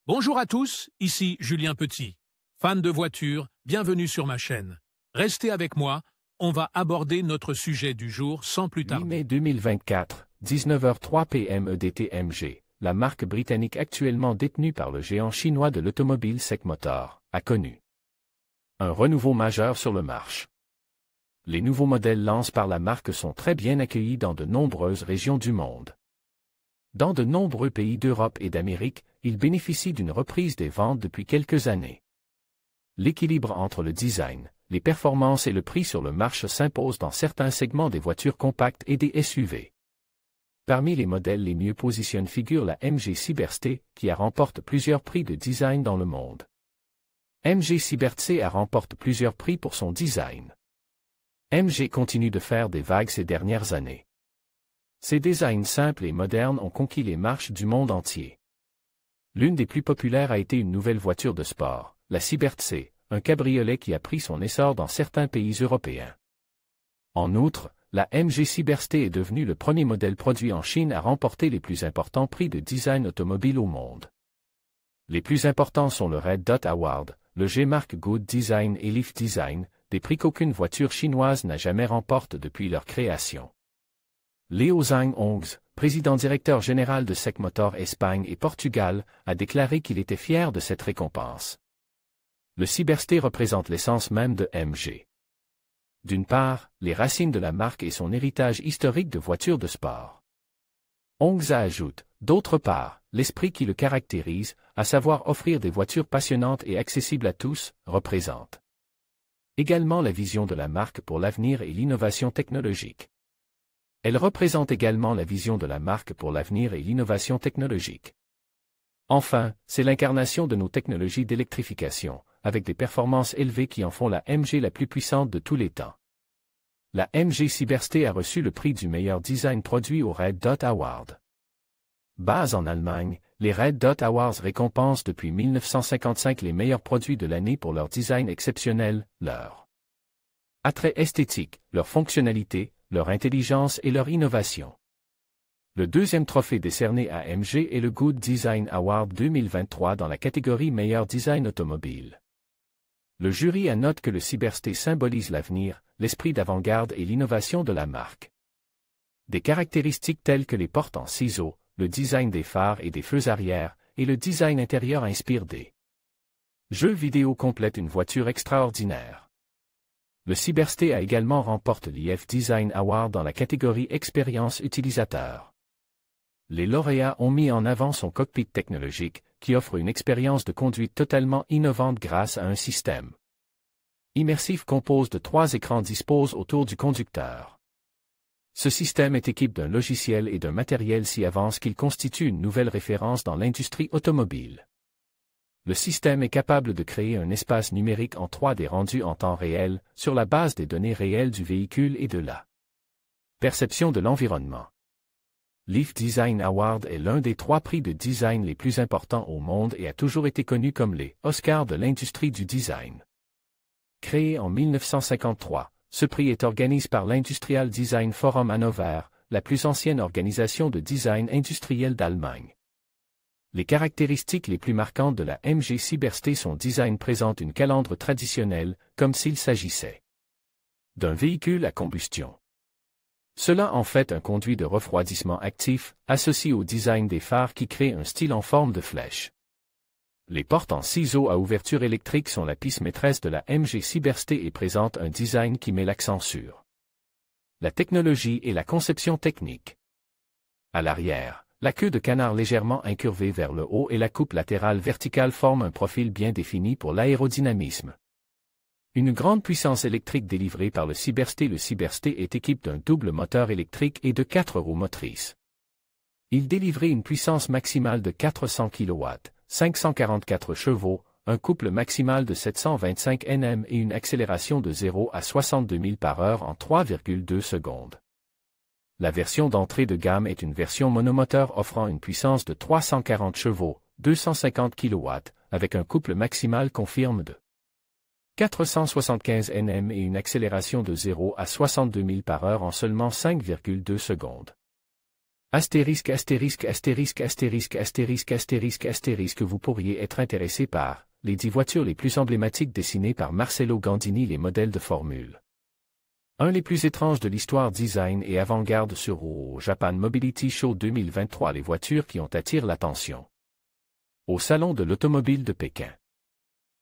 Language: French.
Bonjour à tous, ici Julien Petit. Fan de voitures, bienvenue sur ma chaîne. Restez avec moi, on va aborder notre sujet du jour sans plus 8 tarder. mai 2024, 19h03 PM EDTMG, la marque britannique actuellement détenue par le géant chinois de l'automobile SEC Motor, a connu un renouveau majeur sur le marché. Les nouveaux modèles lancés par la marque sont très bien accueillis dans de nombreuses régions du monde. Dans de nombreux pays d'Europe et d'Amérique, ils bénéficient d'une reprise des ventes depuis quelques années. L'équilibre entre le design, les performances et le prix sur le marché s'impose dans certains segments des voitures compactes et des SUV. Parmi les modèles les mieux positionnés figure la MG Cyberster, qui a remporté plusieurs prix de design dans le monde. MG Cyberster a remporté plusieurs prix pour son design. MG continue de faire des vagues ces dernières années. Ses designs simples et modernes ont conquis les marches du monde entier. L'une des plus populaires a été une nouvelle voiture de sport, la Cyberster, un cabriolet qui a pris son essor dans certains pays européens. En outre, la MG Cyberster est devenue le premier modèle produit en Chine à remporter les plus importants prix de design automobile au monde. Les plus importants sont le Red Dot Award, le G-Mark Good Design et Leaf Design, des prix qu'aucune voiture chinoise n'a jamais remporté depuis leur création. Leo Zhang Hongz, président-directeur général de SEC Motor Espagne et Portugal, a déclaré qu'il était fier de cette récompense. Le Cyberster représente l'essence même de MG. D'une part, les racines de la marque et son héritage historique de voitures de sport. Hongz ajoute, d'autre part, l'esprit qui le caractérise, à savoir offrir des voitures passionnantes et accessibles à tous, représente également la vision de la marque pour l'avenir et l'innovation technologique. Elle représente également la vision de la marque pour l'avenir et l'innovation technologique. Enfin, c'est l'incarnation de nos technologies d'électrification, avec des performances élevées qui en font la MG la plus puissante de tous les temps. La MG Cyberster a reçu le prix du meilleur design produit au Red Dot Award. Basée en Allemagne, les Red Dot Awards récompensent depuis 1955 les meilleurs produits de l'année pour leur design exceptionnel, leur attrait esthétique, leur fonctionnalité, leur intelligence et leur innovation. Le deuxième trophée décerné à MG est le Good Design Award 2023 dans la catégorie Meilleur Design Automobile. Le jury a noté que le Cyberster symbolise l'avenir, l'esprit d'avant-garde et l'innovation de la marque. Des caractéristiques telles que les portes en ciseaux, le design des phares et des feux arrière, et le design intérieur inspirent des jeux vidéo complètent une voiture extraordinaire. Le Cyberster a également remporté l'IF Design Award dans la catégorie Expérience utilisateur. Les lauréats ont mis en avant son cockpit technologique, qui offre une expérience de conduite totalement innovante grâce à un système immersif composé de 3 écrans disposés autour du conducteur. Ce système est équipé d'un logiciel et d'un matériel si avancé qu'il constitue une nouvelle référence dans l'industrie automobile. Le système est capable de créer un espace numérique en 3D rendu en temps réel, sur la base des données réelles du véhicule et de la perception de l'environnement. Leaf Design Award est l'un des 3 prix de design les plus importants au monde et a toujours été connu comme les Oscars de l'industrie du design. Créé en 1953, ce prix est organisé par l'Industrial Design Forum Hannover, la plus ancienne organisation de design industriel d'Allemagne. Les caractéristiques les plus marquantes de la MG Cyberster son design présente une calandre traditionnelle, comme s'il s'agissait d'un véhicule à combustion. Cela en fait un conduit de refroidissement actif, associé au design des phares qui crée un style en forme de flèche. Les portes en ciseaux à ouverture électrique sont la pièce maîtresse de la MG Cyberster et présentent un design qui met l'accent sur la technologie et la conception technique. À l'arrière, la queue de canard légèrement incurvée vers le haut et la coupe latérale verticale forment un profil bien défini pour l'aérodynamisme. Une grande puissance électrique délivrée par le Cyberster. Le Cyberster est équipé d'un double moteur électrique et de 4 roues motrices. Il délivrait une puissance maximale de 400 kW, 544 chevaux, un couple maximal de 725 Nm et une accélération de 0 à 62 000 par heure en 3,2 secondes. La version d'entrée de gamme est une version monomoteur offrant une puissance de 340 chevaux, 250 kW, avec un couple maximal confirme de 475 Nm et une accélération de 0 à 62 000 par heure en seulement 5,2 secondes. Astérisque astérisque astérisque astérisque astérisque astérisque astérisque vous pourriez être intéressé par les 10 voitures les plus emblématiques dessinées par Marcello Gandini, les modèles de Formule 1 les plus étranges de l'histoire, design et avant-garde sur au Japan Mobility Show 2023, les voitures qui ont attiré l'attention au Salon de l'automobile de Pékin.